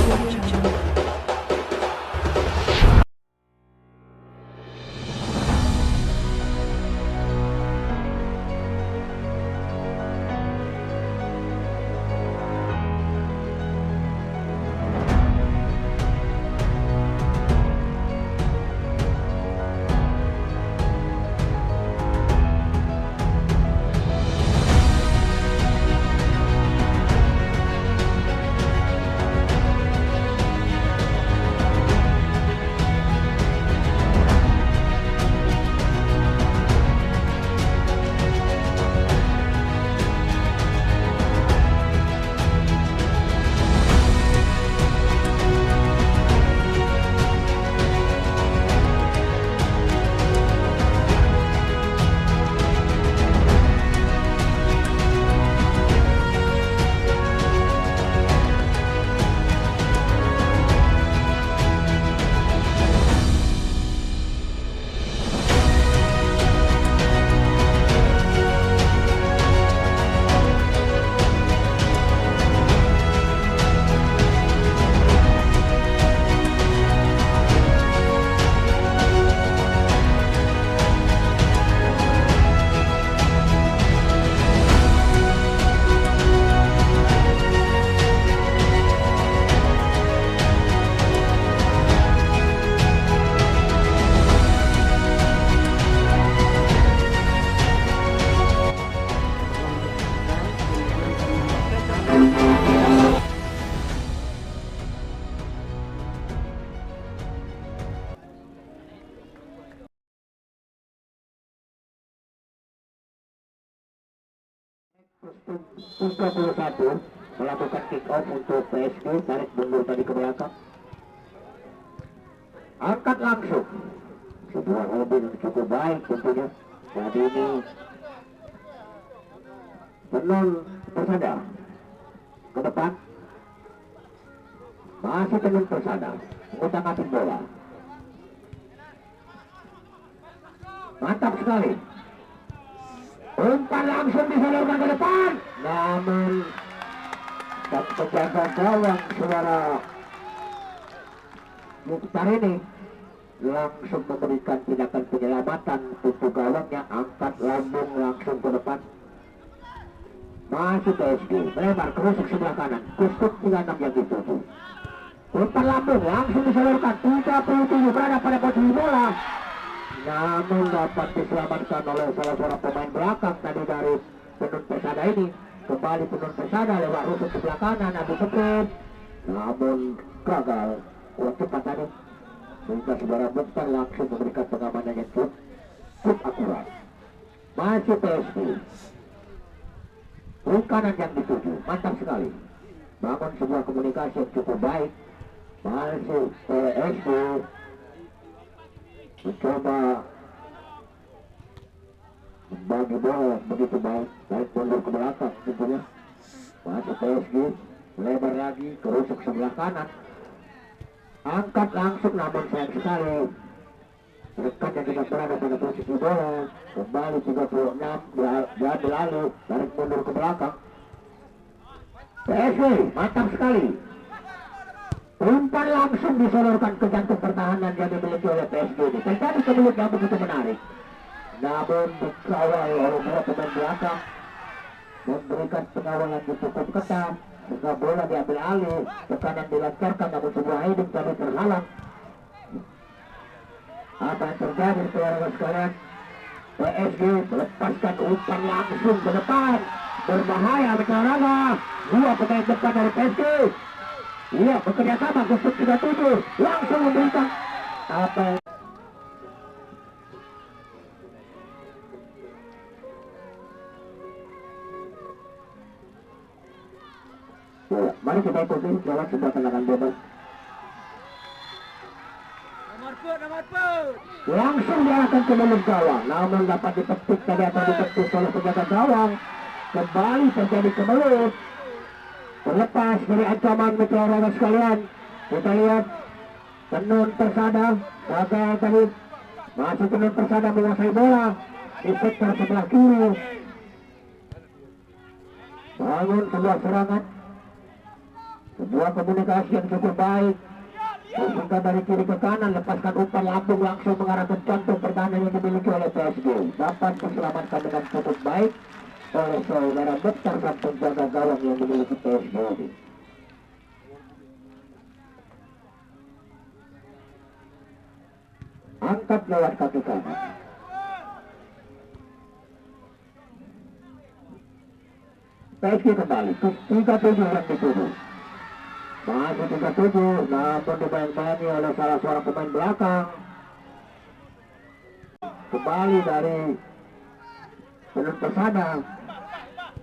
31 melakukan kick off untuk PSG, tarik mundur tadi ke belakang, angkat langsung, sebuah mobil yang cukup baik tentunya. Saat ini Tenun Persada ke depan, masih Tenun Persada mengutak-atik bola, mantap sekali. Umpan langsung disodorkan ke depan, namun penjaga gawang saudara Mukhtar ini langsung memberikan tindakan penyelamatan untuk gawangnya, angkat lambung langsung ke depan. Masih PSG melebar kerusuk sebelah kanan, kusuk 36 yang dituju. Umpan lambung langsung disodorkan, 37 berada pada posisi bola, namun dapat diselamatkan oleh salah seorang pemain belakang tadi dari Tenun Persada ini. Kembali Tenun Persada lewat rusuk sebelah kanan, adu cepat, namun gagal kuat cepat tadi, sehingga saudara Mukhtar langsung memberikan pengamanan yang cukup akurat. Masih PSG, kanan yang dituju, mantap sekali, bangun sebuah komunikasi yang cukup baik. Masih PSG mencoba membagi bola begitu baik, tarik mundur ke belakang tentunya. Masuk PSG, melebar lagi ke rusuk sebelah kanan, angkat langsung, namun sayang sekali rekan yang tidak berada pada posisi bola. Kembali 36 diambil alih, tarik mundur ke belakang. PSG mantap sekali, umpan langsung disodorkan ke jantung pertahanan yang dimiliki oleh PSG ini. Terjadi kemulut yang begitu menarik, namun dikawal oleh para pemain belakang, memberikan pengawalan yang cukup ketat sehingga bola diambil alih, tekanan dilancarkan, namun sebuah heading tadi terhalang. Apa yang terjadi saudara sekalian? PSG melepaskan umpan langsung ke depan, berbahaya bencana. Dua pemain depan dari PSG, iya, bekerja sama, kusuk 37 langsung memberikan apa ya, mari kita ikuti lewat sebuah tendangan bebas. Langsung diarahkan ke mulut gawang, namun dapat dipetik tadi atau dipetik oleh penjaga gawang. Kembali terjadi kemelut, terlepas dari ancaman meteor sekalian. Kita lihat Tenun Persada gagal tadi, masih Tenun Persada menguasai bola di sektor sebelah kiri, bangun sebuah serangan. Sebuah komunikasi yang cukup baik. Singkat dari kiri ke kanan, lepaskan umpan lambung langsung mengarah ke jantung pertahanan yang dimiliki oleh PSG. Dapat diselamatkan dengan cukup baik oleh saudara Bektar dan penjaga gawang yang dimiliki PSG. Angkat lewat kaki kanan. PSG kembali ke 37 yang dituju. Masih 37, namun dimain-maini oleh salah seorang pemain belakang. Kembali dari Penun Persada.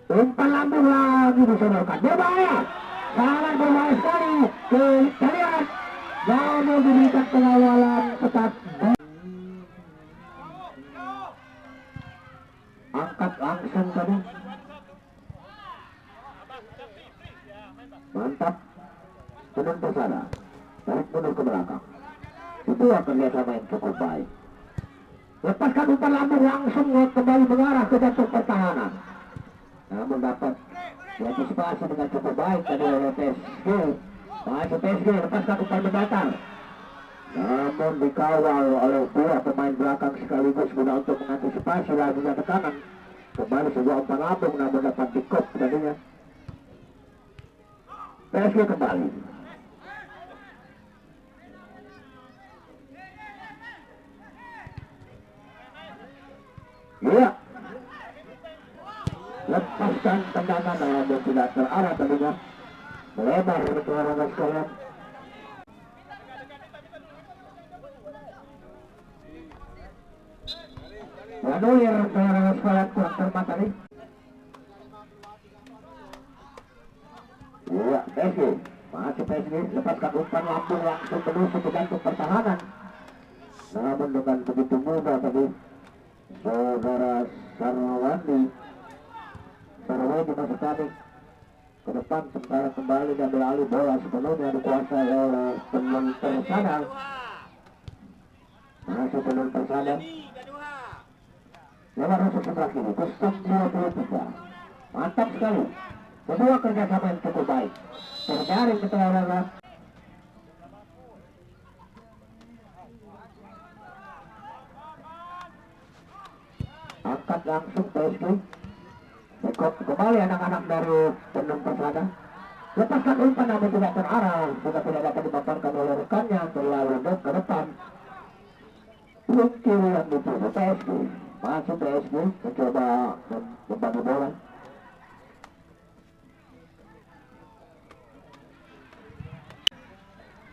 Umpan lambung lagi disodorkan. Berbahaya, sangat berbahaya sekali. Kita lihat, namun diberikan pengawalan ketat. Angkat langsung tadi. Mantap. Penun Persada tarik mundur ke belakang. Itu kerjasama yang cukup baik. Lepaskan umpan lambung langsung kembali mengarah ke jantung pertahanan. Namun dapat diantisipasi dengan cukup baik tadi oleh PSG. Masih PSG lepaskan umpan mendatar. Namun dikawal oleh dua pemain belakang sekaligus guna untuk mengantisipasi lajunya tekanan. Kembali sebuah umpan lambung namun dapat dikop tadinya. PSG kembali. Iya, lepaskan tendangan namun tidak terarah tadinya. Melebar ke arah sekalian. Anulir ke arah sekalian kurang cermat tadi. Iya, PSG masih PSG lepaskan umpan lambung langsung menusuk ke jantung pertahanan. Namun dengan begitu mudah tadi saudara Sarwandi masuk tadi ke depan, sementara kembali diambil alih bola sepenuhnya dikuasai oleh Penun Persada. Masih Penun Persada lewat rusuk sebelah kiri ke 23. Mantap sekali, kedua kerjasama yang cukup baik terjadi ke tengah. Angkat langsung PSG. Ikut kembali anak-anak dari Penun Persada. Lepaskan umpan namun tidak terarah, sudah tidak dapat dipaparkan oleh rekannya, terlalu dekat ke depan. Belum kiri yang dituju PSG. Masih PSG mencoba membagi bola.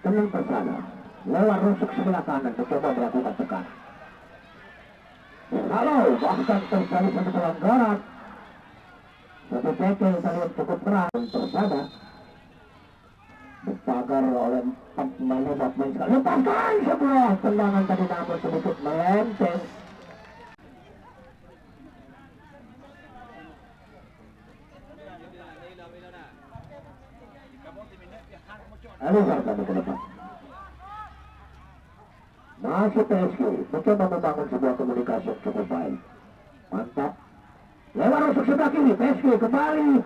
Penun Persada lewat rusuk sebelah kanan mencoba melakukan tekanan. Halo, bahkan terjadi satu pelanggaran. Satu tackle tadi cukup keras. Persada dipagar oleh 4 pemain sekali. Lepaskan sebuah tendangan tadi namun sedikit melenceng. Alisar tadi ke depan. Masih PSG mencoba membangun sebuah komunikasi yang cukup baik. Mantap. Lewat rusuk sebelah kiri, PSG kembali.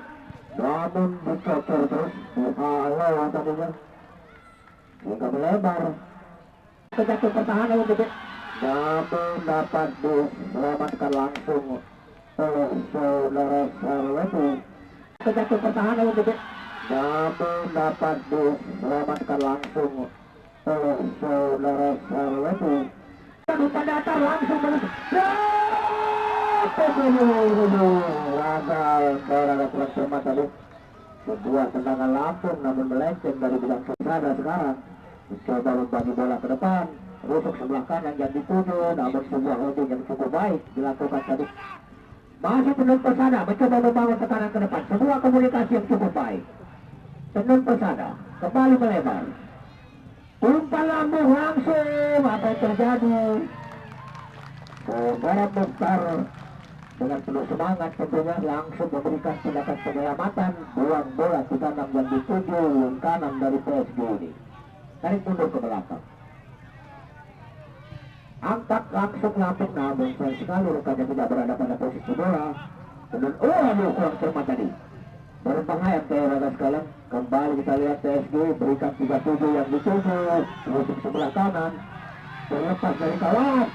Namun dicocor terus. Halo tadinya. Sehingga melebar ke jantung pertahanan yang gede. Namun dapat diselamatkan langsung oleh saudara Sarwandi. Ke jantung pertahanan yang gede. Namun dapat diselamatkan langsung oleh saudara Sarwandi. Umpan datar langsung menuju. Gagal karena kurang cermat tadi. Sebuah tendangan langsung namun melenceng dari bidang Persada sekarang. Mencoba membagi bola ke depan. Rusuk sebelah kanan yang dituju, namun sebuah holding yang cukup baik dilakukan tadi. Masih Penun Persada mencoba membangun tekanan ke depan. Sebuah komunikasi yang cukup baik. Penun Persada kembali melebar. Umpan lambung langsung, apa yang terjadi? Saudara Bektar dengan penuh semangat tentunya langsung memberikan tindakan penyelamatan, buang bola ke kandang yang dituju kanan dari PSG ini. Tarik mundur ke belakang. Angkat langsung lambung namun sayang sekali rekannya tidak berada pada posisi bola. Dan aduh kurang cermat tadi. Berbahaya ke rada sekalian. Kembali kita lihat PSG berikan 37 yang dituju untuk sebelah kanan, terlepas dari kawan,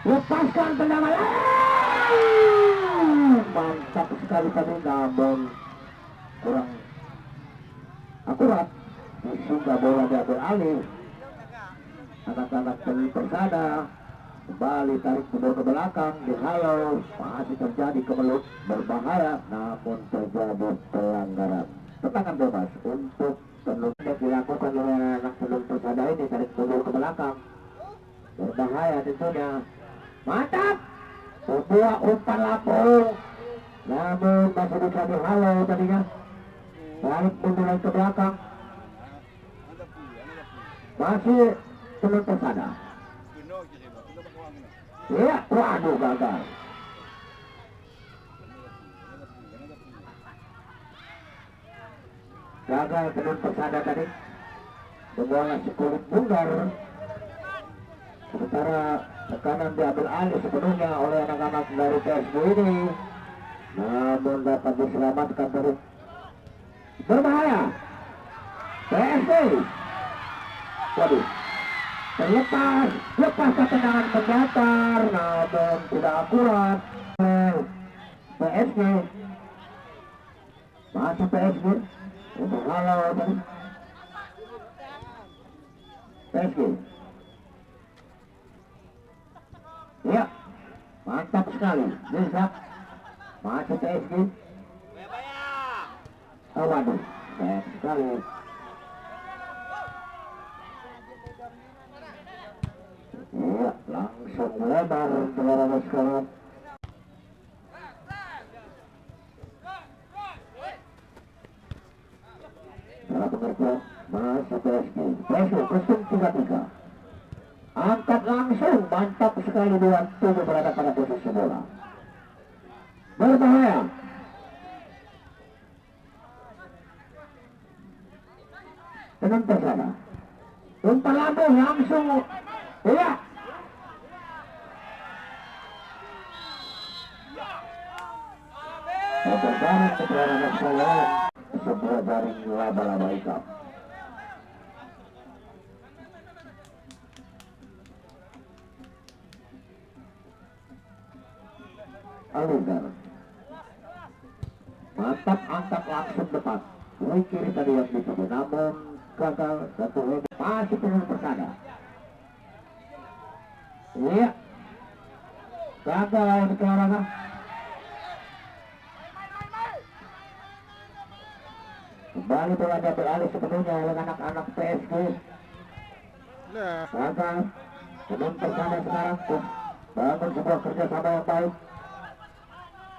lepaskan tendangan, mantap sekali tadi, namun kurang akurat. Sehingga bola diambil alih anak-anak dari Persada. Kembali tarik mundur ke belakang, dihalau, masih terjadi kemelut berbahaya, namun terjadi pelanggaran. Tendangan bebas untuk Tenun yang dilakukan oleh anak Tenun Persada ini, tarik mundur ke belakang, berbahaya tentunya. Mantap, sebuah umpan lapung, namun masih bisa dihalau tadinya. Tarik mundur ke belakang, masih Tenun Persada. Ya, waduh, gagal. Gagal Tenun Persada tadi. Bola sekulit bundar. Sementara tekanan diambil alih sepenuhnya oleh anak-anak dari PSG ini. Namun dapat diselamatkan dari berbahaya. PSG. Waduh. Lepas tendangan mendatar, namun tidak akurat. PSG masih PSG untuk halau tadi. PSG, ya, mantap sekali. Bisa masih PSG. Oh, waduh, sayang sekali. Iya, langsung lebar saudara sekalian. Para pengertian masih PSG. PSG kosong 3-3. Angkat langsung, mantap sekali, 27 berada pada posisi bola. Berbahaya. Tenun Persada. Umpan lambung langsung. Iya. Berjaring keberadaan sekalian, sebuah jaring laba-laba hitam. Aligar. Mantap, angkat langsung depan. Dari kiri tadi yang dituju, namun gagal. Satu lagi masih Tenun Persada. Iya, gagal di Kelaraga. Kembali bola diambil alih sepenuhnya oleh anak-anak PSG. Gagal. Tenun Persada sekarang bangun sebuah kerjasama yang baik,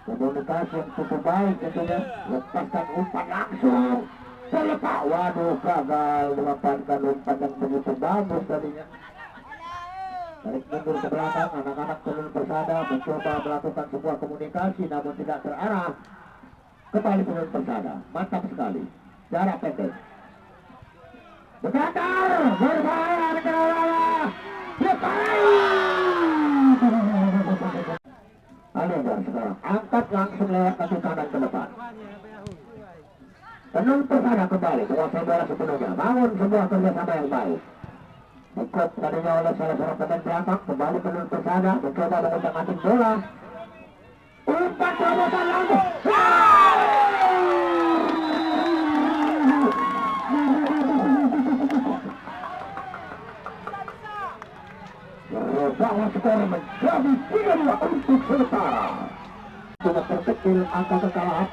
komunikasi yang cukup baik tentunya. Lepaskan umpan langsung terlepas, waduh, gagal melepaskan umpan yang begitu bagus tadinya. Tarik mundur ke belakang, anak-anak Tenun Persada mencoba melakukan sebuah komunikasi namun tidak terarah. Kembali Tenun Persada, mantap sekali, jarak pendek. Berdatar, berbahaya di tengah. Aligar sekarang, angkat langsung lewat kaki kanan ke depan. Tenun Persada kembali menguasai bola sepenuhnya, bangun sebuah kerjasama yang baik. Ikut tadinya oleh salah seorang pemain belakang, kembali Tenun Persada mencoba mengutak-atik bola. Umpan terobosan langsung. Bahwa skor menjadi 3-2 untuk sementara. Sudah terkecil angka kekalahan.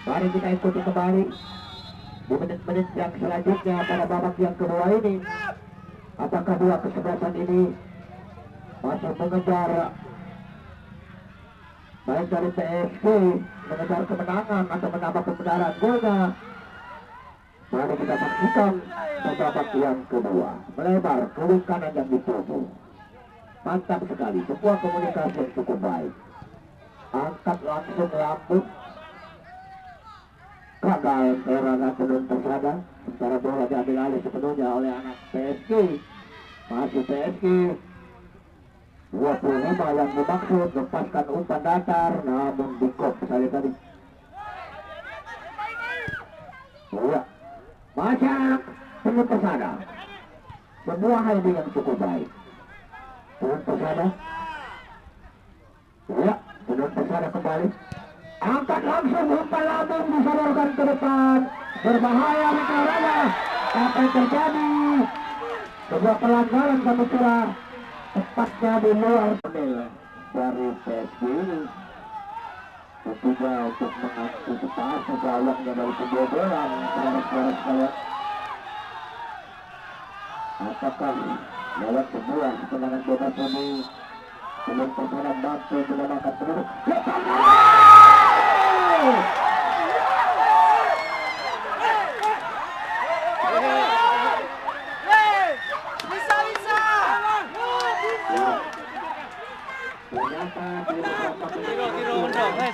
Mari kita ikuti kembali di menit-menit yang selanjutnya pada babak yang kedua ini. Apakah dua kesebelasan ini masih mengejar, baik dari PSG mengejar kemenangan atau menambah kebenaran golnya? Mari kita saksikan babak yang kedua. Melebar ke kanan yang dituju. Mantap sekali, sebuah komunikasi yang cukup baik. Angkat langsung lambung. Gagal Terana Tenun Persada. Sementara bola diambil alih sepenuhnya oleh anak PSG. Masih PSG. 25 yang dimaksud lepaskan umpan datar, namun dikop saya tadi. Iya. Masih penuh pesada. Sebuah ID yang cukup baik. Penuh pesada. Iya, penuh pesada kembali. Angkat langsung umpan lambung disodorkan ke depan. Berbahaya bicaranya. Apa yang terjadi? Sebuah pelanggaran kami kira tepatnya di luar dari PSG ini. Tentunya untuk mengantisipasi gawangnya dari kebobolan saudara-saudara sekalian. Apakah lewat sebuah serangan bebas ini belum persana mampu menyelamatkan penduduk?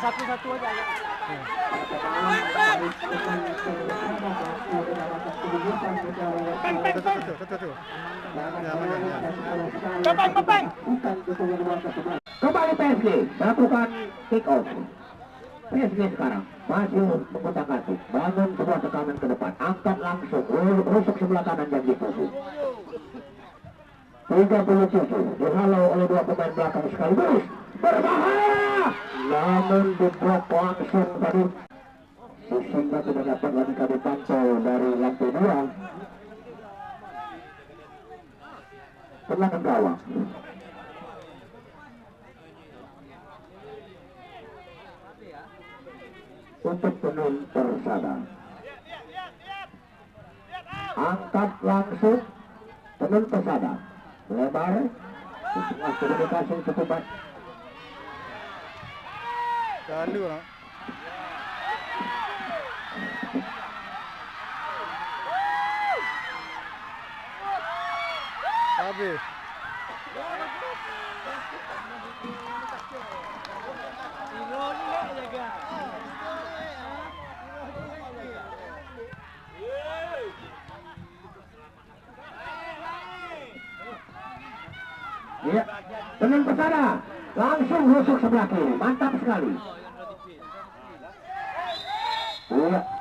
Satu-satu aja. Kembali PSG melakukan kick off. PSG sekarang maju memutar kartu, bangun sebuah tekanan ke depan, angkat langsung, rusuk sebelah kanan yang dituju. 37 dihalau oleh dua pemain belakang sekaligus. Berbahaya, namun diblok langsung tadi. Sehingga tidak dapat lagi kami pantau dari lantai 2. Tendangan gawang. Untuk Tenun Persada. Angkat langsung Tenun Persada. Lebar. Untuk komunikasi cukup baik. Lalu lah. Habis. Iya, Tenun Persada langsung rusuk sebelah kiri, mantap sekali. Iya.